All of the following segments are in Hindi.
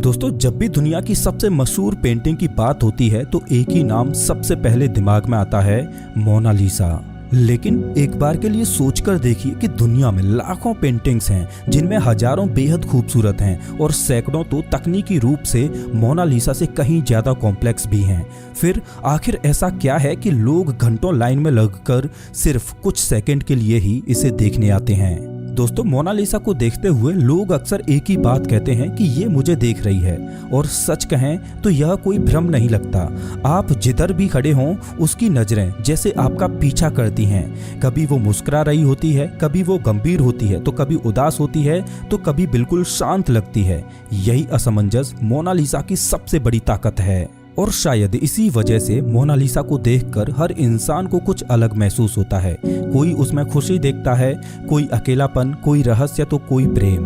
दोस्तों, जब भी दुनिया की सबसे मशहूर पेंटिंग की बात होती है तो एक ही नाम सबसे पहले दिमाग में आता है, मोनालिसा। लेकिन एक बार के लिए सोचकर देखिए कि दुनिया में लाखों पेंटिंग्स हैं जिनमें हजारों बेहद खूबसूरत हैं और सैकड़ों तो तकनीकी रूप से मोनालिसा से कहीं ज्यादा कॉम्प्लेक्स भी हैं। फिर आखिर ऐसा क्या है कि लोग घंटों लाइन में लगकर सिर्फ कुछ सेकंड के लिए ही इसे देखने आते हैं। दोस्तों, मोनालिसा को देखते हुए लोग अक्सर एक ही बात कहते हैं कि ये मुझे देख रही है। और सच कहें तो यह कोई भ्रम नहीं लगता। आप जिधर भी खड़े हों उसकी नजरें जैसे आपका पीछा करती हैं। कभी वो मुस्कुरा रही होती है, कभी वो गंभीर होती है, तो कभी उदास होती है, तो कभी बिल्कुल शांत लगती है। यही असमंजस मोनालिसा की सबसे बड़ी ताकत है। और शायद इसी वजह से मोनालिसा को देखकर हर इंसान को कुछ अलग महसूस होता है। कोई उसमें खुशी देखता है, कोई अकेलापन, कोई रहस्य, तो कोई प्रेम।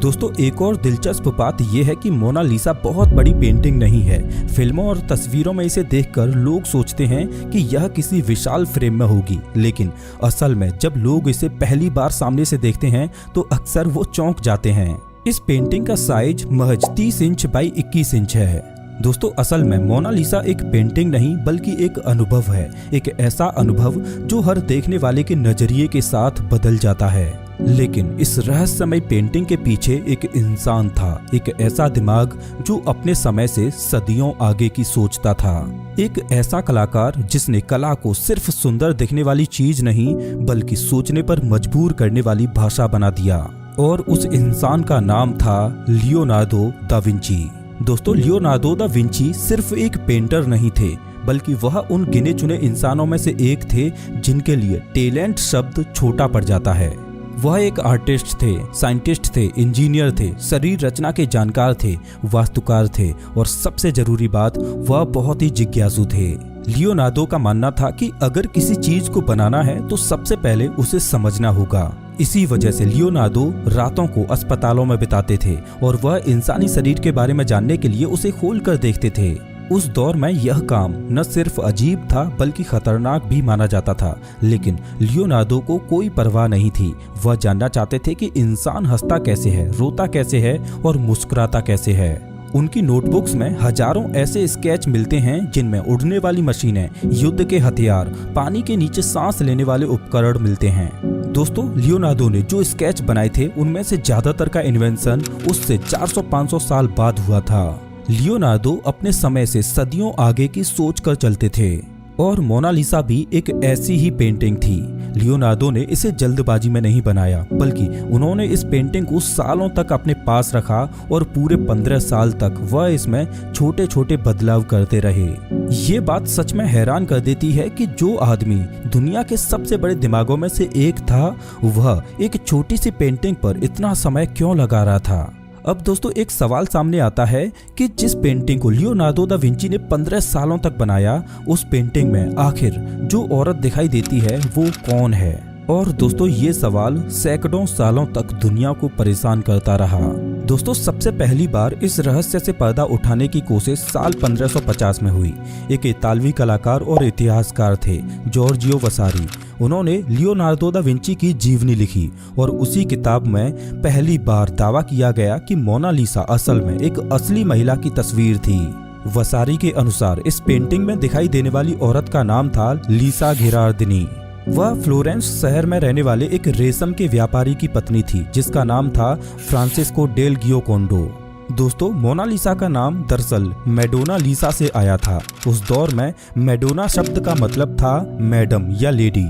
दोस्तों, एक और दिलचस्प बात यह है कि मोनालिसा बहुत बड़ी पेंटिंग नहीं है। फिल्मों और तस्वीरों में इसे देखकर लोग सोचते हैं कि यह किसी विशाल फ्रेम में होगी, लेकिन असल में जब लोग इसे पहली बार सामने से देखते हैं तो अक्सर वो चौंक जाते हैं। इस पेंटिंग का साइज महज 30 इंच बाई 21 इंच है। दोस्तों, असल में मोनालिसा एक पेंटिंग नहीं बल्कि एक अनुभव है। एक ऐसा अनुभव जो हर देखने वाले के नजरिए के साथ बदल जाता है। लेकिन इस रहस्यमय पेंटिंग के पीछे एक इंसान था, एक ऐसा दिमाग जो अपने समय से सदियों आगे की सोचता था। एक ऐसा कलाकार जिसने कला को सिर्फ सुंदर दिखने वाली चीज नहीं बल्कि सोचने पर मजबूर करने वाली भाषा बना दिया। और उस इंसान का नाम था लियोनार्दो दा विंची। दोस्तों, लियोनार्दो दा विंची सिर्फ एक पेंटर नहीं थे बल्कि वह उन गिने चुने इंसानों में से एक थे जिनके लिए टैलेंट शब्द छोटा पड़ जाता है। वह एक आर्टिस्ट थे, साइंटिस्ट थे, इंजीनियर थे, शरीर रचना के जानकार थे, वास्तुकार थे और सबसे जरूरी बात, वह बहुत ही जिज्ञासु थे। लियोनार्दो का मानना था कि अगर किसी चीज को बनाना है तो सबसे पहले उसे समझना होगा। इसी वजह से लियोनार्दो रातों को अस्पतालों में बिताते थे और वह इंसानी शरीर के बारे में जानने के लिए उसे खोलकर देखते थे। उस दौर में यह काम न सिर्फ अजीब था बल्कि खतरनाक भी माना जाता था। लेकिन लियोनार्दो को कोई परवाह नहीं थी। वह जानना चाहते थे कि इंसान हंसता कैसे है, रोता कैसे है और मुस्कुराता कैसे है। उनकी नोटबुक्स में हजारों ऐसे स्केच मिलते हैं जिनमें उड़ने वाली मशीनें, युद्ध के हथियार, पानी के नीचे सांस लेने वाले उपकरण मिलते हैं। दोस्तों, लियोनार्दो ने जो स्केच बनाए थे उनमें से ज्यादातर का इन्वेंशन उससे 400-500 साल बाद हुआ था। लियोनार्दो अपने समय से सदियों आगे की सोच कर चलते थे और मोनालिसा भी एक ऐसी ही पेंटिंग थी। लियोनार्दो ने इसे जल्दबाजी में नहीं बनाया बल्कि उन्होंने इस पेंटिंग को सालों तक अपने पास रखा और पूरे 15 साल तक वह इसमें छोटे छोटे बदलाव करते रहे। ये बात सच में हैरान कर देती है कि जो आदमी दुनिया के सबसे बड़े दिमागों में से एक था, वह एक छोटी सी पेंटिंग पर इतना समय क्यों लगा रहा था। अब दोस्तों, एक सवाल सामने आता है कि जिस पेंटिंग को लियोनार्दो दा विंची ने 15 सालों तक बनाया, उस पेंटिंग में आखिर जो औरत दिखाई देती है वो कौन है। और दोस्तों, ये सवाल सैकड़ों सालों तक दुनिया को परेशान करता रहा। दोस्तों, सबसे पहली बार इस रहस्य से पर्दा उठाने की कोशिश साल 1550 में हुई। एक इतालवी कलाकार और इतिहासकार थे, जॉर्जियो वसारी। उन्होंने लियोनार्दो दा विंची की जीवनी लिखी और उसी किताब में पहली बार दावा किया गया कि मोनालिसा असल में एक असली महिला की तस्वीर थी। वसारी के अनुसार इस पेंटिंग में दिखाई देने वाली औरत का नाम था लिसा गिरार्दिनी। वह फ्लोरेंस शहर में रहने वाले एक रेशम के व्यापारी की पत्नी थी जिसका नाम था फ्रांसिस्को डेल गियोकोंडो। दोस्तों, मोनालिसा का नाम दरअसल मैडोना लिसा से आया था। उस दौर में मैडोना शब्द का मतलब था मैडम या लेडी।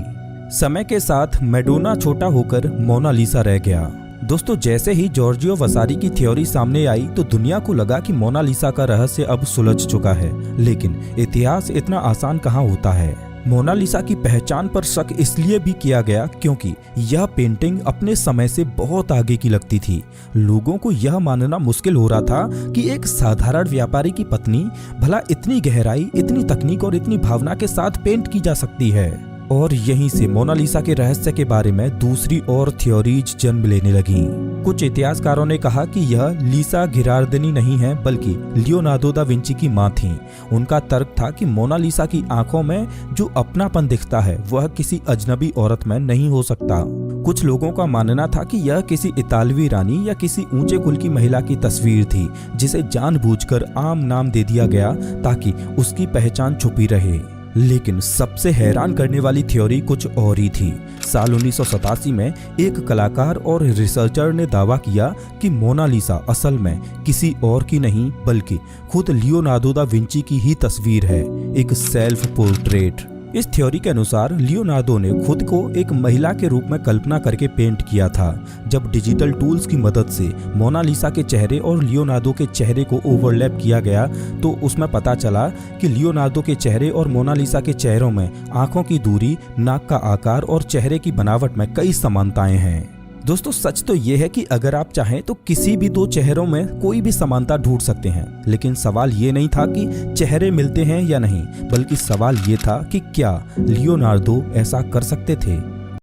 समय के साथ मैडोना छोटा होकर मोनालिसा रह गया। दोस्तों, जैसे ही जॉर्जियो वसारी की थ्योरी सामने आई तो दुनिया को लगा कि मोनालिसा का रहस्य अब सुलझ चुका है। लेकिन इतिहास इतना आसान कहाँ होता है। मोनालिसा की पहचान पर शक इसलिए भी किया गया क्योंकि यह पेंटिंग अपने समय से बहुत आगे की लगती थी। लोगों को यह मानना मुश्किल हो रहा था कि एक साधारण व्यापारी की पत्नी भला इतनी गहराई, इतनी तकनीक और इतनी भावना के साथ पेंट की जा सकती है। और यहीं से मोनालिसा के रहस्य के बारे में दूसरी और थ्योरीज जन्म लेने लगी। कुछ इतिहासकारों ने कहा कि यह लिसा गिरार्दिनी नहीं है बल्कि लियोनार्दो दा विंची की मां थी। उनका तर्क था कि मोनालिसा की आंखों में जो अपनापन दिखता है वह किसी अजनबी औरत में नहीं हो सकता। कुछ लोगों का मानना था कि यह किसी इतालवी रानी या किसी ऊंचे कुल की महिला की तस्वीर थी, जिसे जानबूझकर आम नाम दे दिया गया ताकि उसकी पहचान छुपी रहे। लेकिन सबसे हैरान करने वाली थ्योरी कुछ और ही थी। साल 1987 में एक कलाकार और रिसर्चर ने दावा किया कि मोनालिसा असल में किसी और की नहीं बल्कि खुद लियोनार्डो दा विंची की ही तस्वीर है, एक सेल्फ पोर्ट्रेट। इस थ्योरी के अनुसार लियोनार्डो ने खुद को एक महिला के रूप में कल्पना करके पेंट किया था। जब डिजिटल टूल्स की मदद से मोनालिसा के चेहरे और लियोनार्डो के चेहरे को ओवरलैप किया गया तो उसमें पता चला कि लियोनार्डो के चेहरे और मोनालिसा के चेहरों में आंखों की दूरी, नाक का आकार और चेहरे की बनावट में कई समानताएं हैं। दोस्तों, सच तो ये है कि अगर आप चाहें तो किसी भी दो चेहरों में कोई भी समानता ढूंढ सकते हैं, लेकिन सवाल ये नहीं था कि चेहरे मिलते हैं या नहीं, बल्कि सवाल ये था कि क्या लियोनार्डो ऐसा कर सकते थे।